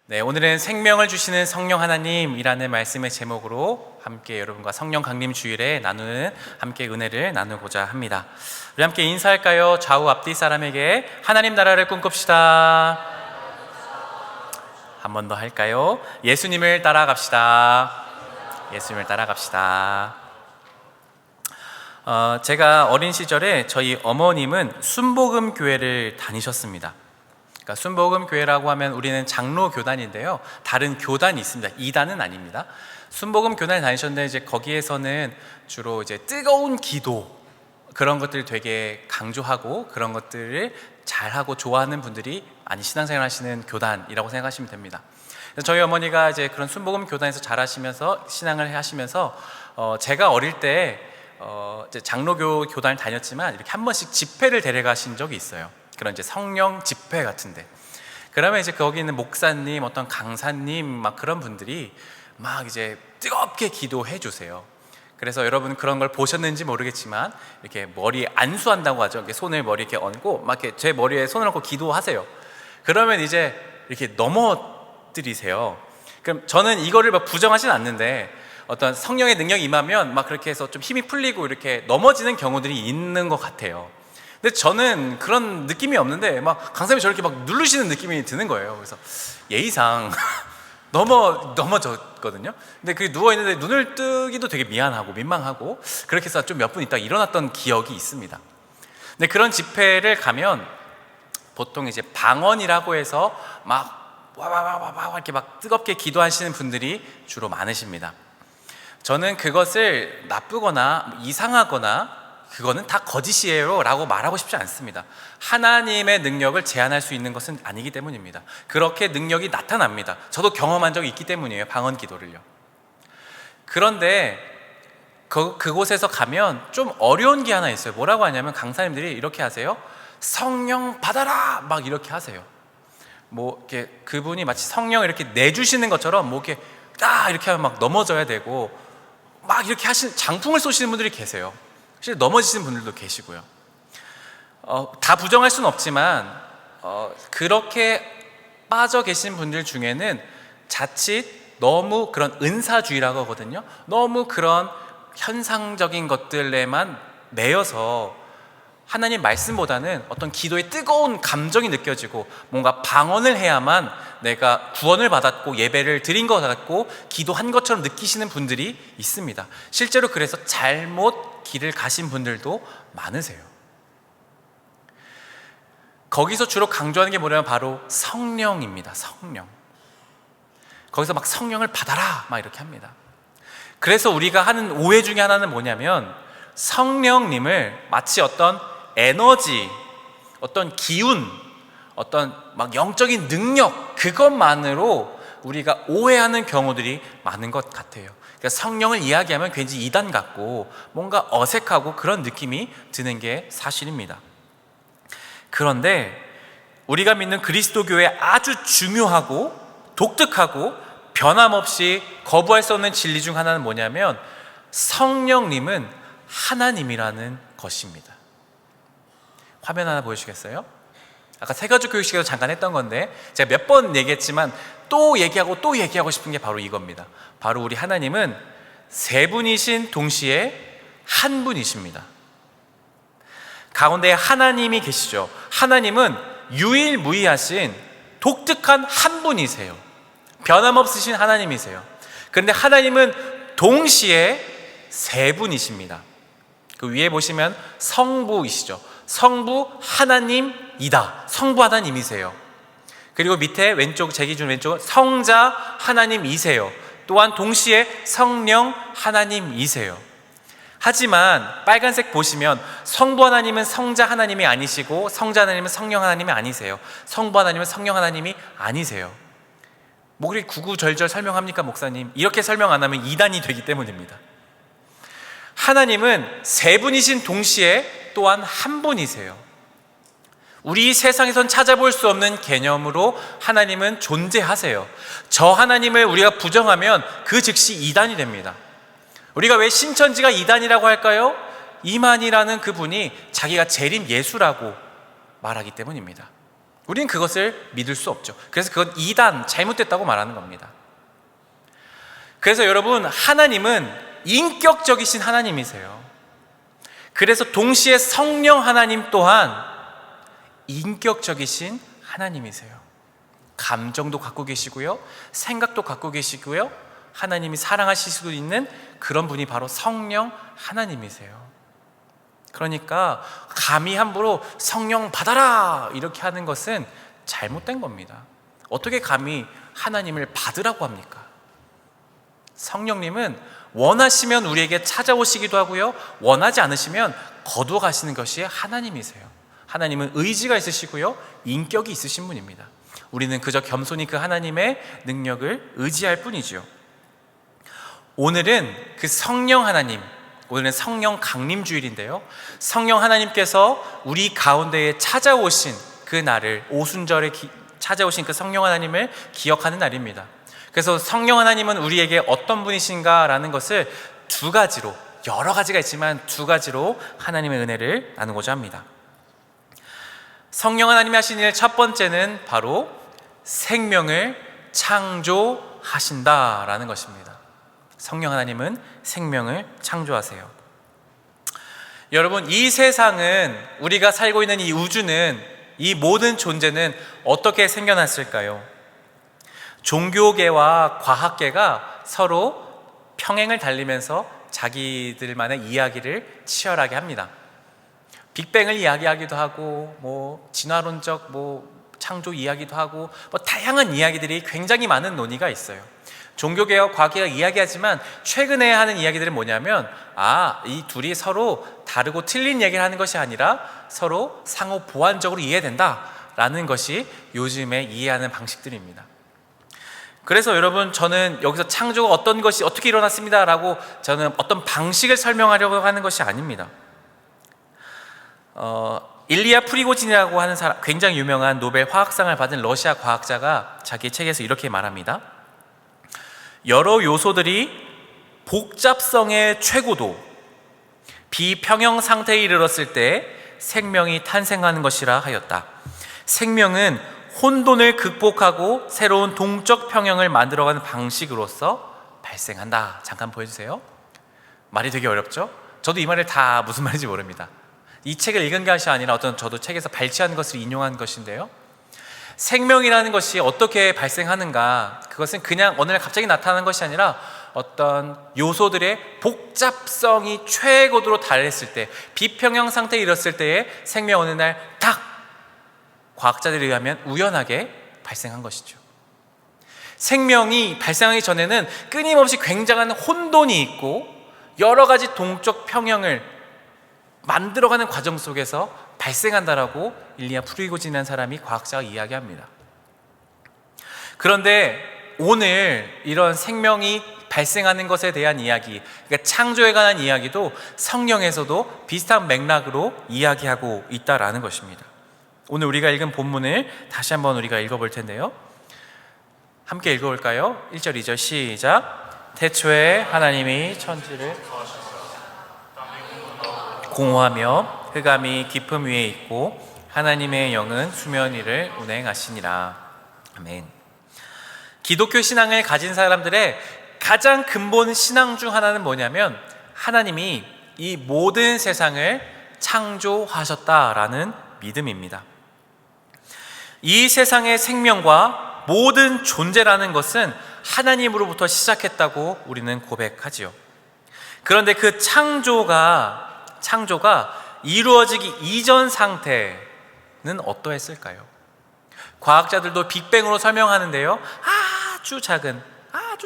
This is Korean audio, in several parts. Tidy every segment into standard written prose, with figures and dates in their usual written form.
네, 오늘은 생명을 주시는 성령 하나님이라는 말씀의 제목으로 함께 여러분과 성령 강림 주일에 나누는 함께 은혜를 나누고자 합니다. 우리 함께 인사할까요? 좌우 앞뒤 사람에게 하나님 나라를 꿈꿉시다. 한 번 더 할까요? 예수님을 따라갑시다. 예수님을 따라갑시다. 제가 어린 시절에 저희 어머님은 순복음 교회를 다니셨습니다. 그러니까 순복음 교회라고 하면 우리는 장로 교단인데요, 다른 교단이 있습니다. 이단은 아닙니다. 순복음 교단에 다니셨는데 이제 거기에서는 주로 이제 뜨거운 기도 그런 것들을 되게 강조하고 그런 것들을 잘하고 좋아하는 분들이 많이 신앙생활 하시는 교단이라고 생각하시면 됩니다. 그래서 저희 어머니가 이제 그런 순복음 교단에서 잘하시면서 신앙을 하시면서 제가 어릴 때 이제 장로교 교단을 다녔지만 이렇게 한 번씩 집회를 데려가신 적이 있어요. 그런 이제 성령 집회 같은데, 그러면 이제 거기 있는 목사님, 어떤 강사님 막 그런 분들이 막 이제 뜨겁게 기도해 주세요. 그래서 여러분 그런 걸 보셨는지 모르겠지만 이렇게 머리에 안수한다고 하죠. 이렇게 손을 머리에 이렇게 얹고 막 이렇게 제 머리에 손을 얹고 기도하세요. 그러면 이제 이렇게 넘어뜨리세요. 그럼 저는 이거를 막 부정하진 않는데 어떤 성령의 능력이 임하면 막 그렇게 해서 좀 힘이 풀리고 이렇게 넘어지는 경우들이 있는 것 같아요. 근데 저는 그런 느낌이 없는데 막 강사님이 저렇게 막 누르시는 느낌이 드는 거예요. 그래서 예의상 넘어졌거든요. 근데 그 누워있는데 눈을 뜨기도 되게 미안하고 민망하고 그렇게 해서 좀 몇 분 있다가 일어났던 기억이 있습니다. 근데 그런 집회를 가면 보통 이제 방언이라고 해서 막 와와와와 이렇게 막 뜨겁게 기도하시는 분들이 주로 많으십니다. 저는 그것을 나쁘거나 이상하거나 그거는 다 거짓이에요 라고 말하고 싶지 않습니다. 하나님의 능력을 제한할 수 있는 것은 아니기 때문입니다. 그렇게 능력이 나타납니다. 저도 경험한 적이 있기 때문이에요, 방언 기도를요. 그런데 그곳에서 가면 좀 어려운 게 하나 있어요. 뭐라고 하냐면 강사님들이 이렇게 하세요. 성령 받아라 막 이렇게 하세요. 뭐 이렇게 그분이 마치 성령 이렇게 내주시는 것처럼 뭐 이렇게 이렇게 하면 막 넘어져야 되고 막 이렇게 하시는, 장풍을 쏘시는 분들이 계세요. 실제 넘어지시는 분들도 계시고요. 다 부정할 수는 없지만 그렇게 빠져 계신 분들 중에는 자칫 너무 그런 은사주의라고 하거든요. 너무 그런 현상적인 것들에만 매여서 하나님 말씀보다는 어떤 기도의 뜨거운 감정이 느껴지고 뭔가 방언을 해야만 내가 구원을 받았고 예배를 드린 것 같고 기도한 것처럼 느끼시는 분들이 있습니다. 실제로 그래서 잘못 길을 가신 분들도 많으세요. 거기서 주로 강조하는 게 뭐냐면 바로 성령입니다. 성령. 거기서 막 성령을 받아라 막 이렇게 합니다. 그래서 우리가 하는 오해 중에 하나는 뭐냐면 성령님을 마치 어떤 에너지, 어떤 기운, 어떤 막 영적인 능력 그것만으로 우리가 오해하는 경우들이 많은 것 같아요. 그러니까 성령을 이야기하면 괜히 이단 같고 뭔가 어색하고 그런 느낌이 드는 게 사실입니다. 그런데 우리가 믿는 그리스도 교회의 아주 중요하고 독특하고 변함없이 거부할 수 없는 진리 중 하나는 뭐냐면 성령님은 하나님이라는 것입니다. 화면 하나 보여주시겠어요? 아까 세가족 교육 시간에도 잠깐 했던 건데 제가 몇 번 얘기했지만 또 얘기하고 싶은 게 바로 이겁니다. 바로 우리 하나님은 세 분이신 동시에 한 분이십니다. 가운데 하나님이 계시죠. 하나님은 유일무이하신 독특한 한 분이세요. 변함없으신 하나님이세요. 그런데 하나님은 동시에 세 분이십니다. 그 위에 보시면 성부이시죠. 성부 하나님이다. 성부 하나님이세요. 그리고 밑에 왼쪽, 제 기준 왼쪽 성자 하나님이세요. 또한 동시에 성령 하나님이세요. 하지만 빨간색 보시면 성부 하나님은 성자 하나님이 아니시고 성자 하나님은 성령 하나님이 아니세요. 성부 하나님은 성령 하나님이 아니세요. 뭐 그렇게 구구절절 설명합니까 목사님? 이렇게 설명 안 하면 이단이 되기 때문입니다. 하나님은 세 분이신 동시에 또한 한 분이세요. 우리 세상에선 찾아볼 수 없는 개념으로 하나님은 존재하세요. 저 하나님을 우리가 부정하면 그 즉시 이단이 됩니다. 우리가 왜 신천지가 이단이라고 할까요? 이만희라는 그분이 자기가 재림 예수라고 말하기 때문입니다. 우리는 그것을 믿을 수 없죠. 그래서 그건 이단, 잘못됐다고 말하는 겁니다. 그래서 여러분, 하나님은 인격적이신 하나님이세요. 그래서 동시에 성령 하나님 또한 인격적이신 하나님이세요. 감정도 갖고 계시고요, 생각도 갖고 계시고요, 하나님이 사랑하실 수도 있는 그런 분이 바로 성령 하나님이세요. 그러니까 감히 함부로 성령 받아라 이렇게 하는 것은 잘못된 겁니다. 어떻게 감히 하나님을 받으라고 합니까? 성령님은 원하시면 우리에게 찾아오시기도 하고요, 원하지 않으시면 거두어 가시는 것이 하나님이세요. 하나님은 의지가 있으시고요, 인격이 있으신 분입니다. 우리는 그저 겸손히 그 하나님의 능력을 의지할 뿐이죠. 오늘은 그 성령 하나님, 오늘은 성령 강림주일인데요, 성령 하나님께서 우리 가운데에 찾아오신 그 날을, 오순절에 찾아오신 그 성령 하나님을 기억하는 날입니다. 그래서 성령 하나님은 우리에게 어떤 분이신가라는 것을 두 가지로, 여러 가지가 있지만 두 가지로 하나님의 은혜를 나누고자 합니다. 성령 하나님이 하신 일 첫 번째는 바로 생명을 창조하신다라는 것입니다. 성령 하나님은 생명을 창조하세요. 여러분, 이 세상은, 우리가 살고 있는 이 우주는, 이 모든 존재는 어떻게 생겨났을까요? 종교계와 과학계가 서로 평행을 달리면서 자기들만의 이야기를 치열하게 합니다. 빅뱅을 이야기하기도 하고, 진화론적 창조 이야기도 하고, 다양한 이야기들이, 굉장히 많은 논의가 있어요. 종교계와 과학계가 이야기하지만 최근에 하는 이야기들은 뭐냐면, 이 둘이 서로 다르고 틀린 얘기를 하는 것이 아니라 서로 상호 보완적으로 이해된다라는 것이 요즘에 이해하는 방식들입니다. 그래서 여러분, 저는 여기서 창조가 어떤 것이 어떻게 일어났습니다 라고 저는 어떤 방식을 설명하려고 하는 것이 아닙니다. 일리아 프리고진이라고 하는 사람, 굉장히 유명한 노벨 화학상을 받은 러시아 과학자가 자기 책에서 이렇게 말합니다. 여러 요소들이 복잡성의 최고도, 비평형 상태에 이르렀을 때 생명이 탄생하는 것이라 하였다. 생명은 혼돈을 극복하고 새로운 동적 평형을 만들어가는 방식으로서 발생한다. 잠깐 보여주세요. 말이 되게 어렵죠? 저도 이 말을 다 무슨 말인지 모릅니다. 이 책을 읽은 것이 아니라 저도 책에서 발췌한 것을 인용한 것인데요, 생명이라는 것이 어떻게 발생하는가, 그것은 그냥 어느 날 갑자기 나타나는 것이 아니라 어떤 요소들의 복잡성이 최고도로 달했을 때, 비평형 상태에 이르렀을 때에 생명 어느 날 딱 과학자들에 의하면 우연하게 발생한 것이죠. 생명이 발생하기 전에는 끊임없이 굉장한 혼돈이 있고 여러 가지 동적 평형을 만들어가는 과정 속에서 발생한다라고 일리아 프리고진이라는 사람이, 과학자가 이야기합니다. 그런데 오늘 이런 생명이 발생하는 것에 대한 이야기, 그러니까 창조에 관한 이야기도 성경에서도 비슷한 맥락으로 이야기하고 있다라는 것입니다. 오늘 우리가 읽은 본문을 다시 한번 우리가 읽어볼 텐데요, 함께 읽어볼까요? 1절 2절 시작. 태초에 하나님이 천지를 공허하며 흑암이 깊음 위에 있고 하나님의 영은 수면 위를 운행하시니라. 아멘. 기독교 신앙을 가진 사람들의 가장 근본 신앙 중 하나는 뭐냐면, 하나님이 이 모든 세상을 창조하셨다라는 믿음입니다. 이 세상의 생명과 모든 존재라는 것은 하나님으로부터 시작했다고 우리는 고백하지요. 그런데 그 창조가 이루어지기 이전 상태는 어떠했을까요? 과학자들도 빅뱅으로 설명하는데요, 아주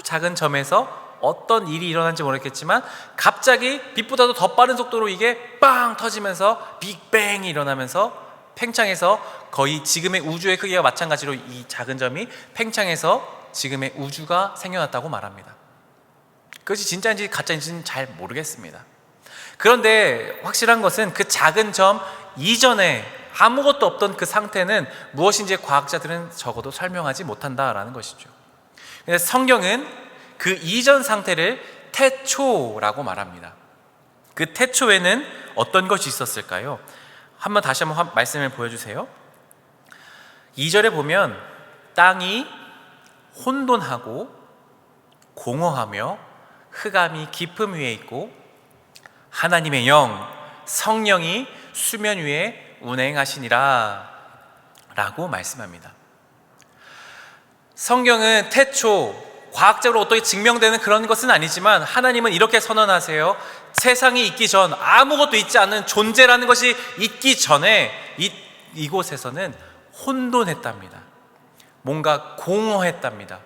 작은 점에서 어떤 일이 일어난지 모르겠지만 갑자기 빛보다도 더 빠른 속도로 이게 빵 터지면서 빅뱅이 일어나면서 팽창해서 거의 지금의 우주의 크기와 마찬가지로 이 작은 점이 팽창해서 지금의 우주가 생겨났다고 말합니다. 그것이 진짜인지 가짜인지는 잘 모르겠습니다. 그런데 확실한 것은 그 작은 점 이전에 아무것도 없던 그 상태는 무엇인지 과학자들은 적어도 설명하지 못한다라는 것이죠. 근데 성경은 그 이전 상태를 태초라고 말합니다. 그 태초에는 어떤 것이 있었을까요? 다시 한번 말씀을 보여주세요. 2절에 보면 땅이 혼돈하고 공허하며 흑암이 깊음 위에 있고 하나님의 영, 성령이 수면 위에 운행하시니라 라고 말씀합니다. 성경은 태초 과학적으로 어떻게 증명되는 그런 것은 아니지만 하나님은 이렇게 선언하세요. 세상이 있기 전, 아무것도 있지 않은 존재라는 것이 있기 전에 이곳에서는 혼돈했답니다. 뭔가 공허했답니다.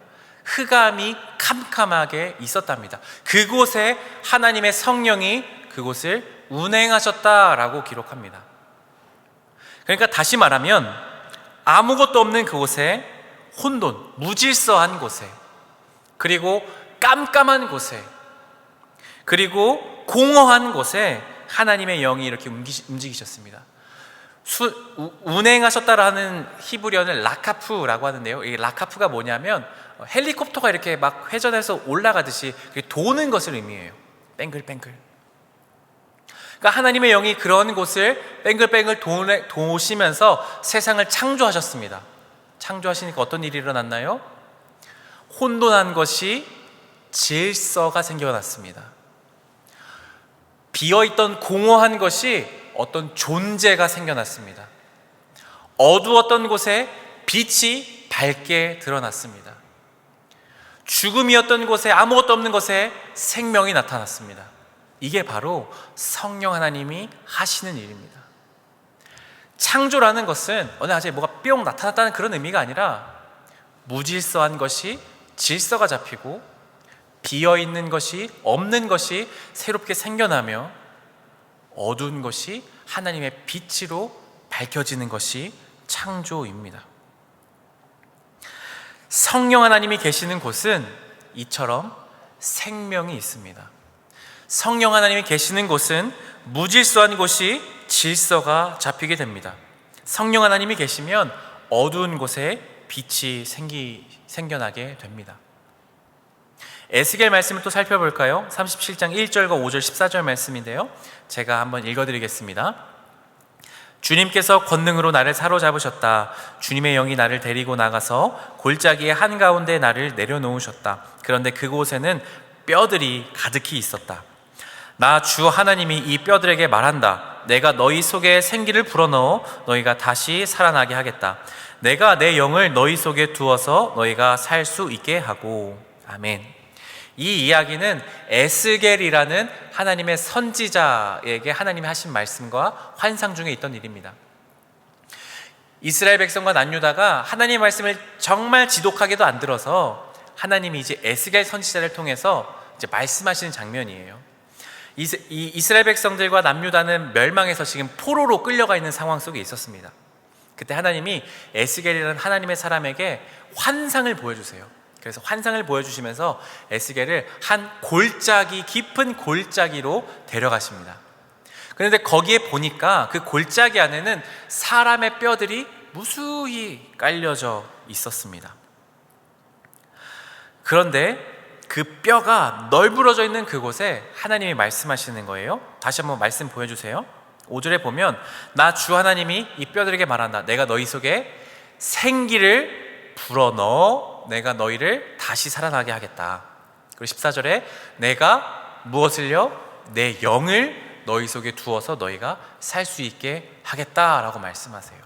흑암이 캄캄하게 있었답니다. 그곳에 하나님의 성령이 그곳을 운행하셨다라고 기록합니다. 그러니까 다시 말하면 아무것도 없는 그곳에 혼돈, 무질서한 곳에, 그리고 깜깜한 곳에, 그리고 공허한 곳에 하나님의 영이 이렇게 움직이셨습니다. 운행하셨다라는 히브리어는 라카프라고 하는데요. 이 라카프가 뭐냐면 헬리콥터가 이렇게 막 회전해서 올라가듯이 도는 것을 의미해요. 뱅글뱅글. 그러니까 하나님의 영이 그런 곳을 뱅글뱅글 도시면서 세상을 창조하셨습니다. 창조하시니까 어떤 일이 일어났나요? 혼돈한 것이 질서가 생겨났습니다. 비어있던 공허한 것이 어떤 존재가 생겨났습니다. 어두웠던 곳에 빛이 밝게 드러났습니다. 죽음이었던 곳에, 아무것도 없는 곳에 생명이 나타났습니다. 이게 바로 성령 하나님이 하시는 일입니다. 창조라는 것은 어느 날 뭐가 뿅 나타났다는 그런 의미가 아니라 무질서한 것이 질서가 잡히고 비어있는 것이, 없는 것이 새롭게 생겨나며 어두운 것이 하나님의 빛으로 밝혀지는 것이 창조입니다. 성령 하나님이 계시는 곳은 이처럼 생명이 있습니다. 성령 하나님이 계시는 곳은 무질서한 곳이 질서가 잡히게 됩니다. 성령 하나님이 계시면 어두운 곳에 빛이 생겨나게 됩니다. 에스겔 말씀을 또 살펴볼까요? 37장 1절과 5절 14절 말씀인데요, 제가 한번 읽어드리겠습니다. 주님께서 권능으로 나를 사로잡으셨다. 주님의 영이 나를 데리고 나가서 골짜기의 한가운데 나를 내려놓으셨다. 그런데 그곳에는 뼈들이 가득히 있었다. 나 주 하나님이 이 뼈들에게 말한다. 내가 너희 속에 생기를 불어넣어 너희가 다시 살아나게 하겠다. 내가 내 영을 너희 속에 두어서 너희가 살 수 있게 하고. 아멘. 이 이야기는 에스겔이라는 하나님의 선지자에게 하나님이 하신 말씀과 환상 중에 있던 일입니다. 이스라엘 백성과 남유다가 하나님의 말씀을 정말 지독하게도 안 들어서 하나님이 이제 에스겔 선지자를 통해서 이제 말씀하시는 장면이에요. 이 이스라엘 백성들과 남유다는 멸망해서 지금 포로로 끌려가 있는 상황 속에 있었습니다. 그때 하나님이 에스겔이라는 하나님의 사람에게 환상을 보여주세요. 그래서 환상을 보여주시면서 에스겔을 한 골짜기, 깊은 골짜기로 데려가십니다. 그런데 거기에 보니까 그 골짜기 안에는 사람의 뼈들이 무수히 깔려져 있었습니다. 그런데 그 뼈가 널브러져 있는 그곳에 하나님이 말씀하시는 거예요. 다시 한번 말씀 보여주세요. 5절에 보면 나 주 하나님이 이 뼈들에게 말한다. 내가 너희 속에 생기를 불어넣어 내가 너희를 다시 살아나게 하겠다. 그리고 14절에 내가 무엇을요? 내 영을 너희 속에 두어서 너희가 살 수 있게 하겠다라고 말씀하세요.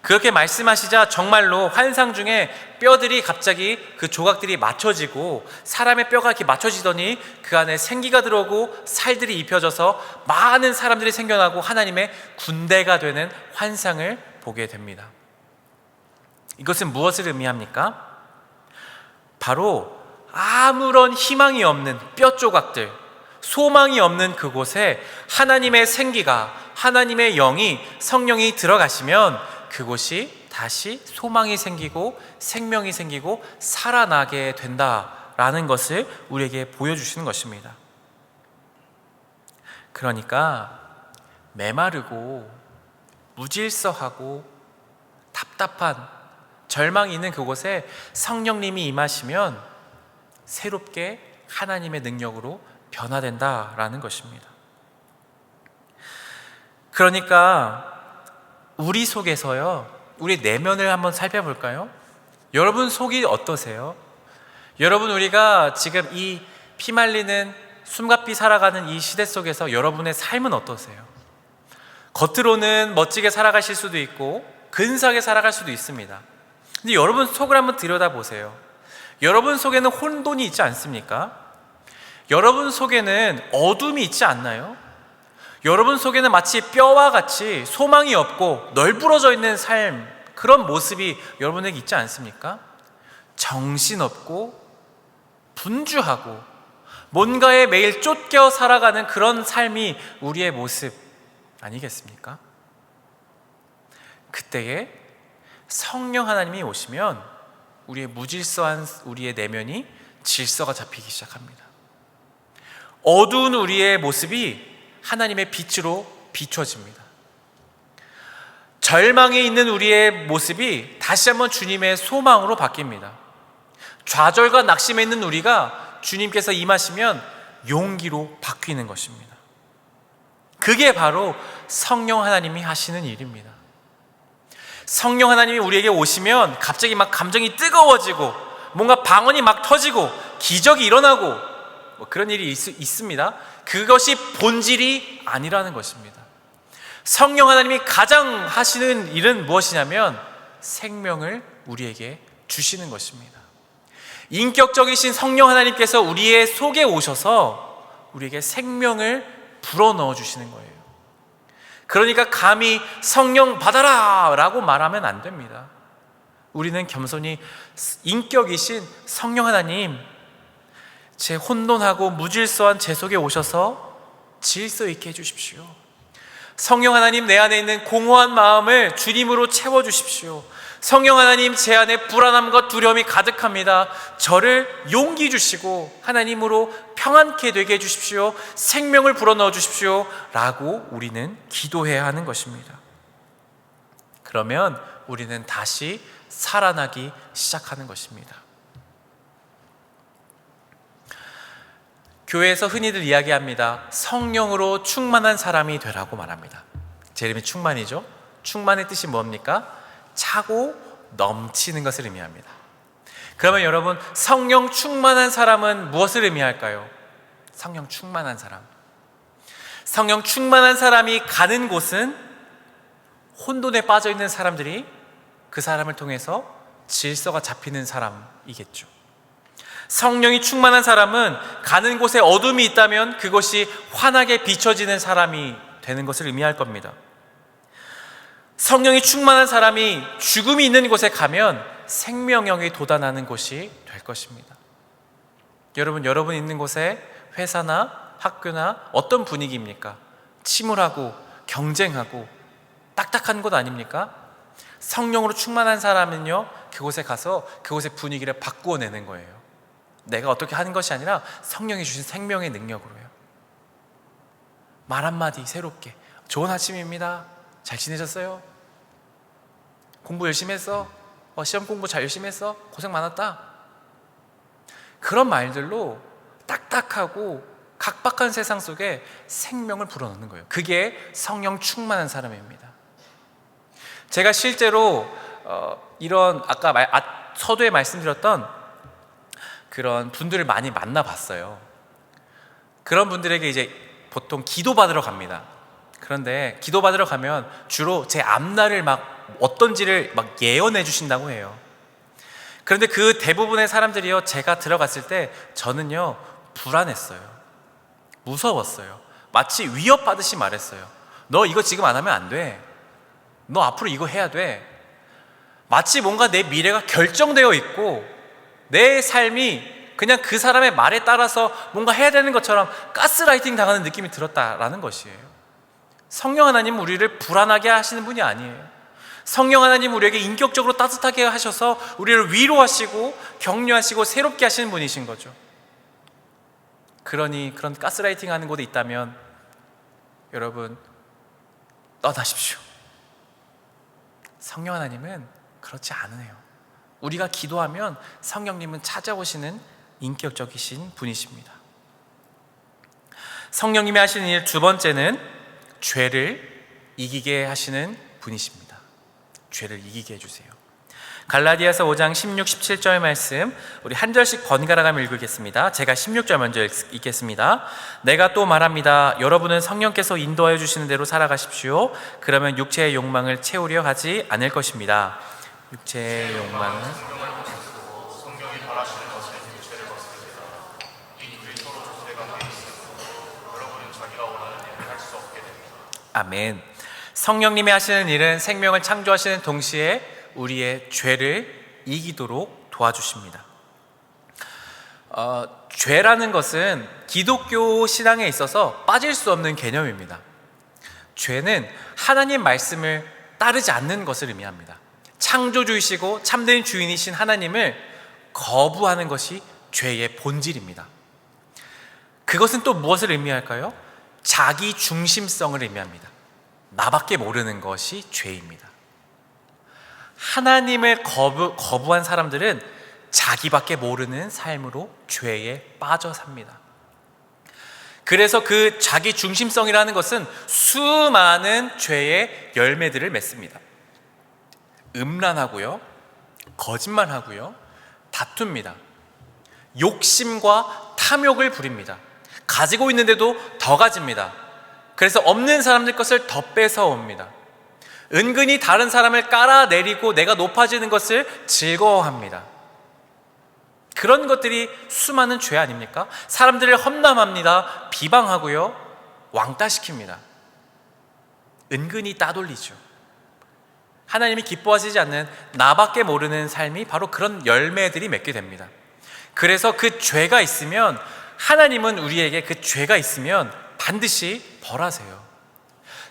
그렇게 말씀하시자 정말로 환상 중에 뼈들이 갑자기 그 조각들이 맞춰지고 사람의 뼈가 이렇게 맞춰지더니 그 안에 생기가 들어오고 살들이 입혀져서 많은 사람들이 생겨나고 하나님의 군대가 되는 환상을 보게 됩니다. 이것은 무엇을 의미합니까? 바로 아무런 희망이 없는 뼈 조각들, 소망이 없는 그곳에 하나님의 생기가, 하나님의 영이, 성령이 들어가시면 그곳이 다시 소망이 생기고 생명이 생기고 살아나게 된다라는 것을 우리에게 보여주시는 것입니다. 그러니까 메마르고 무질서하고 답답한 절망이 있는 그곳에 성령님이 임하시면 새롭게 하나님의 능력으로 변화된다라는 것입니다. 그러니까 우리 속에서요, 우리 내면을 한번 살펴볼까요? 여러분 속이 어떠세요? 여러분, 우리가 지금 이 피말리는 숨가피 살아가는 이 시대 속에서 여러분의 삶은 어떠세요? 겉으로는 멋지게 살아가실 수도 있고 근사하게 살아갈 수도 있습니다. 근데 여러분 속을 한번 들여다보세요. 여러분 속에는 혼돈이 있지 않습니까? 여러분 속에는 어둠이 있지 않나요? 여러분 속에는 마치 뼈와 같이 소망이 없고 널브러져 있는 삶, 그런 모습이 여러분에게 있지 않습니까? 정신없고 분주하고 뭔가에 매일 쫓겨 살아가는 그런 삶이 우리의 모습 아니겠습니까? 그때에 성령 하나님이 오시면 우리의 무질서한 우리의 내면이 질서가 잡히기 시작합니다. 어두운 우리의 모습이 하나님의 빛으로 비춰집니다. 절망에 있는 우리의 모습이 다시 한번 주님의 소망으로 바뀝니다. 좌절과 낙심에 있는 우리가 주님께서 임하시면 용기로 바뀌는 것입니다. 그게 바로 성령 하나님이 하시는 일입니다. 성령 하나님이 우리에게 오시면 갑자기 막 감정이 뜨거워지고 뭔가 방언이 막 터지고 기적이 일어나고 그런 일이 있습니다. 그것이 본질이 아니라는 것입니다. 성령 하나님이 가장 하시는 일은 무엇이냐면 생명을 우리에게 주시는 것입니다. 인격적이신 성령 하나님께서 우리의 속에 오셔서 우리에게 생명을 불어넣어 주시는 거예요. 그러니까 감히 성령 받아라 라고 말하면 안 됩니다. 우리는 겸손히 인격이신 성령 하나님, 제 혼돈하고 무질서한 제 속에 오셔서 질서 있게 해주십시오. 성령 하나님, 내 안에 있는 공허한 마음을 주님으로 채워주십시오. 성령 하나님, 제 안에 불안함과 두려움이 가득합니다. 저를 용기 주시고 하나님으로 평안케 되게 해주십시오. 생명을 불어넣어 주십시오 라고 우리는 기도해야 하는 것입니다. 그러면 우리는 다시 살아나기 시작하는 것입니다. 교회에서 흔히들 이야기합니다. 성령으로 충만한 사람이 되라고 말합니다. 제 이름이 충만이죠. 충만의 뜻이 뭡니까? 차고 넘치는 것을 의미합니다. 그러면 여러분, 성령 충만한 사람은 무엇을 의미할까요? 성령 충만한 사람, 성령 충만한 사람이 가는 곳은 혼돈에 빠져 있는 사람들이 그 사람을 통해서 질서가 잡히는 사람이겠죠. 성령이 충만한 사람은 가는 곳에 어둠이 있다면 그것이 환하게 비춰지는 사람이 되는 것을 의미할 겁니다. 성령이 충만한 사람이 죽음이 있는 곳에 가면 생명력이 돋아나는 곳이 될 것입니다. 여러분, 여러분 있는 곳에 회사나 학교나 어떤 분위기입니까? 침울하고 경쟁하고 딱딱한 곳 아닙니까? 성령으로 충만한 사람은요, 그곳에 가서 그곳의 분위기를 바꾸어내는 거예요. 내가 어떻게 하는 것이 아니라 성령이 주신 생명의 능력으로요. 말 한마디 새롭게, 좋은 아침입니다, 잘 지내셨어요? 공부 열심히 했어? 시험 공부 잘 열심히 했어? 고생 많았다? 그런 말들로 딱딱하고 각박한 세상 속에 생명을 불어넣는 거예요. 그게 성령 충만한 사람입니다. 제가 실제로 이런 아까 서두에 말씀드렸던 그런 분들을 많이 만나봤어요. 그런 분들에게 이제 보통 기도받으러 갑니다. 그런데 기도받으러 가면 주로 제 앞날을 막 어떤지를 막 예언해 주신다고 해요. 그런데 그 대부분의 사람들이요, 제가 들어갔을 때 저는요 불안했어요. 무서웠어요. 마치 위협받으시 말했어요. 너 이거 지금 안 하면 안 돼. 너 앞으로 이거 해야 돼. 마치 뭔가 내 미래가 결정되어 있고 내 삶이 그냥 그 사람의 말에 따라서 뭔가 해야 되는 것처럼 가스라이팅 당하는 느낌이 들었다라는 것이에요. 성령 하나님은 우리를 불안하게 하시는 분이 아니에요. 성령 하나님은 우리에게 인격적으로 따뜻하게 하셔서 우리를 위로하시고 격려하시고 새롭게 하시는 분이신 거죠. 그러니 그런 가스라이팅 하는 곳에 있다면 여러분, 떠나십시오. 성령 하나님은 그렇지 않으세요. 우리가 기도하면 성령님은 찾아오시는 인격적이신 분이십니다. 성령님이 하시는 일 두 번째는 죄를 이기게 하시는 분이십니다. 죄를 이기게 해주세요. 갈라디아서 5장 16, 17절 말씀 우리 한 절씩 번갈아 가며 읽겠습니다. 제가 16절 먼저 읽겠습니다. 내가 또 말합니다. 여러분은 성령께서 인도하여 주시는 대로 살아가십시오. 그러면 육체의 욕망을 채우려 하지 않을 것입니다. 육체의 욕망은 성령이 바라시는 것은 육체를 벗습니다. 이 둘이 서로 조세가 돼 있으므로 여러분은 자기가 원하는 일을 할 수 없게 됩니다. 아멘. 성령님이 하시는 일은 생명을 창조하시는 동시에 우리의 죄를 이기도록 도와주십니다. 죄라는 것은 기독교 신앙에 있어서 빠질 수 없는 개념입니다. 죄는 하나님 말씀을 따르지 않는 것을 의미합니다. 창조주이시고 참된 주인이신 하나님을 거부하는 것이 죄의 본질입니다. 그것은 또 무엇을 의미할까요? 자기 중심성을 의미합니다. 나밖에 모르는 것이 죄입니다. 하나님을 거부한 사람들은 자기밖에 모르는 삶으로 죄에 빠져 삽니다. 그래서 그 자기 중심성이라는 것은 수많은 죄의 열매들을 맺습니다. 음란하고요, 거짓말하고요, 다툽니다. 욕심과 탐욕을 부립니다. 가지고 있는데도 더 가집니다. 그래서 없는 사람들 것을 더 뺏어옵니다. 은근히 다른 사람을 깔아내리고 내가 높아지는 것을 즐거워합니다. 그런 것들이 수많은 죄 아닙니까? 사람들을 험담합니다. 비방하고요, 왕따시킵니다. 은근히 따돌리죠. 하나님이 기뻐하시지 않는 나밖에 모르는 삶이 바로 그런 열매들이 맺게 됩니다. 그래서 그 죄가 있으면 하나님은 우리에게 그 죄가 있으면 반드시 벌하세요.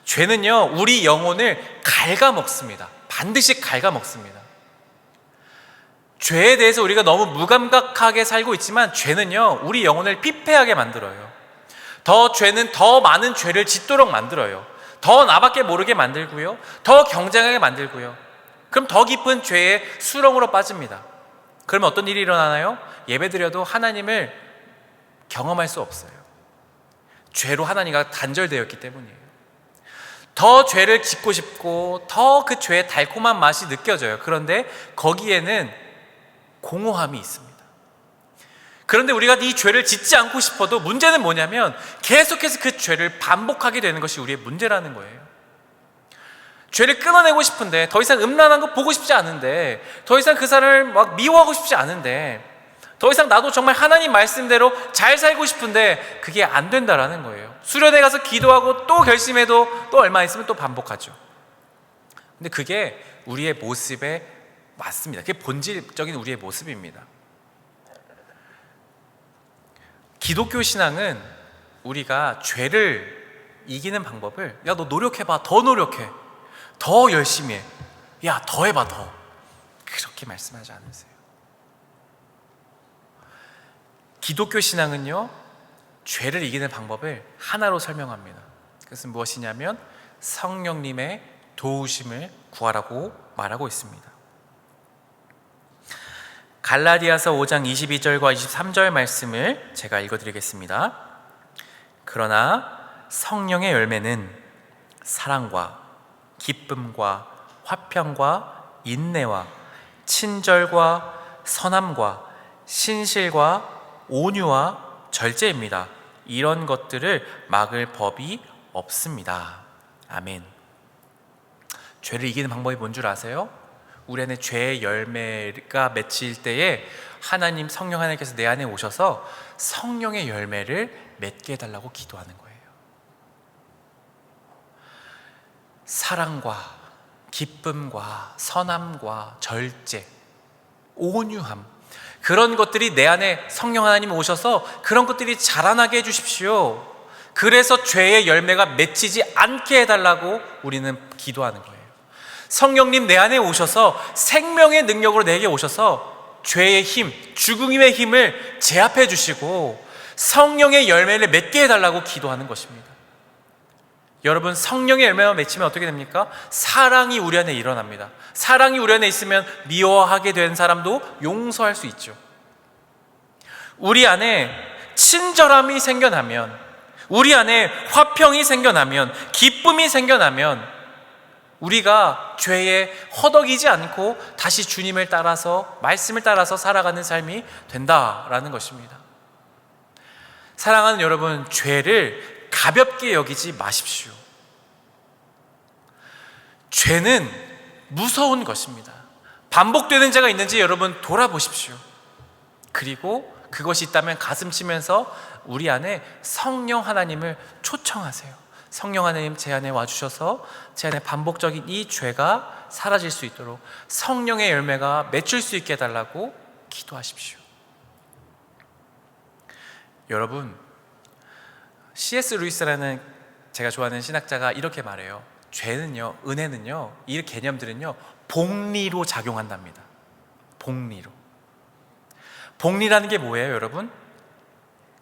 죄는요, 우리 영혼을 갉아먹습니다. 반드시 갉아먹습니다. 죄에 대해서 우리가 너무 무감각하게 살고 있지만 죄는요, 우리 영혼을 피폐하게 만들어요. 죄는 더 많은 죄를 짓도록 만들어요. 더 나밖에 모르게 만들고요, 더 경쟁하게 만들고요. 그럼 더 깊은 죄의 수렁으로 빠집니다. 그러면 어떤 일이 일어나나요? 예배드려도 하나님을 경험할 수 없어요. 죄로 하나님과 단절되어 있기 때문이에요. 더 죄를 짓고 싶고 더 그 죄의 달콤한 맛이 느껴져요. 그런데 거기에는 공허함이 있습니다. 그런데 우리가 이 죄를 짓지 않고 싶어도 문제는 뭐냐면 계속해서 그 죄를 반복하게 되는 것이 우리의 문제라는 거예요. 죄를 끊어내고 싶은데, 더 이상 음란한 거 보고 싶지 않은데, 더 이상 그 사람을 막 미워하고 싶지 않은데, 더 이상 나도 정말 하나님 말씀대로 잘 살고 싶은데 그게 안 된다라는 거예요. 수련회 가서 기도하고 또 결심해도 또 얼마 있으면 또 반복하죠. 근데 그게 우리의 모습에 맞습니다. 그게 본질적인 우리의 모습입니다. 기독교 신앙은 우리가 죄를 이기는 방법을, 야, 너 노력해봐, 더 노력해, 더 열심히 해, 야, 더 해봐, 더, 그렇게 말씀하지 않으세요. 기독교 신앙은요, 죄를 이기는 방법을 하나로 설명합니다. 그것은 무엇이냐면 성령님의 도우심을 구하라고 말하고 있습니다. 갈라디아서 5장 22절과 23절 말씀을 제가 읽어드리겠습니다. 그러나 성령의 열매는 사랑과 기쁨과 화평과 인내와 친절과 선함과 신실과 온유와 절제입니다. 이런 것들을 막을 법이 없습니다. 아멘. 죄를 이기는 방법이 뭔 줄 아세요? 우리 안에 죄의 열매가 맺힐 때에 하나님, 성령 하나님께서 내 안에 오셔서 성령의 열매를 맺게 해달라고 기도하는 거예요. 사랑과 기쁨과 선함과 절제, 온유함, 그런 것들이 내 안에 성령 하나님이 오셔서 그런 것들이 자라나게 해주십시오. 그래서 죄의 열매가 맺히지 않게 해달라고 우리는 기도하는 거예요. 성령님 내 안에 오셔서 생명의 능력으로 내게 오셔서 죄의 힘, 죽음의 힘을 제압해 주시고 성령의 열매를 맺게 해달라고 기도하는 것입니다. 여러분, 성령의 열매만 맺히면 어떻게 됩니까? 사랑이 우리 안에 일어납니다. 사랑이 우리 안에 있으면 미워하게 된 사람도 용서할 수 있죠. 우리 안에 친절함이 생겨나면, 우리 안에 화평이 생겨나면, 기쁨이 생겨나면 우리가 죄에 허덕이지 않고 다시 주님을 따라서, 말씀을 따라서 살아가는 삶이 된다라는 것입니다. 사랑하는 여러분, 죄를 가볍게 여기지 마십시오. 죄는 무서운 것입니다. 반복되는 죄가 있는지 여러분 돌아보십시오. 그리고 그것이 있다면 가슴 치면서 우리 안에 성령 하나님을 초청하세요. 성령 하나님 제 안에 와주셔서 제 안에 반복적인 이 죄가 사라질 수 있도록 성령의 열매가 맺힐 수 있게 해달라고 기도하십시오. 여러분, C.S. 루이스라는 제가 좋아하는 신학자가 이렇게 말해요. 죄는요, 은혜는요, 이 개념들은요 복리로 작용한답니다. 복리로. 복리라는 게 뭐예요, 여러분?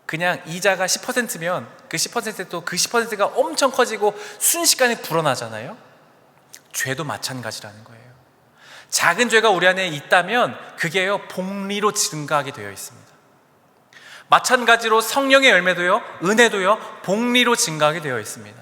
그냥 이자가 10%면 그 10%도 그 10%가 엄청 커지고 순식간에 불어나잖아요. 죄도 마찬가지라는 거예요. 작은 죄가 우리 안에 있다면 그게요 복리로 증가하게 되어 있습니다. 마찬가지로 성령의 열매도요, 은혜도요 복리로 증가하게 되어 있습니다.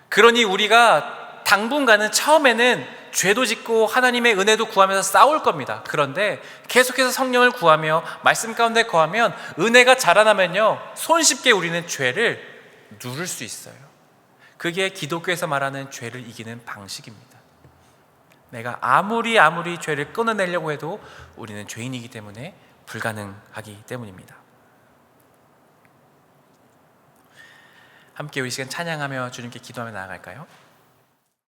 그러니 우리가 당분간은 처음에는 죄도 짓고 하나님의 은혜도 구하면서 싸울 겁니다. 그런데 계속해서 성령을 구하며 말씀 가운데 거하면 은혜가 자라나면요 손쉽게 우리는 죄를 누를 수 있어요. 그게 기독교에서 말하는 죄를 이기는 방식입니다. 내가 아무리 죄를 끊어내려고 해도 우리는 죄인이기 때문에 불가능하기 때문입니다. 함께 우리 시간 찬양하며 주님께 기도하며 나아갈까요?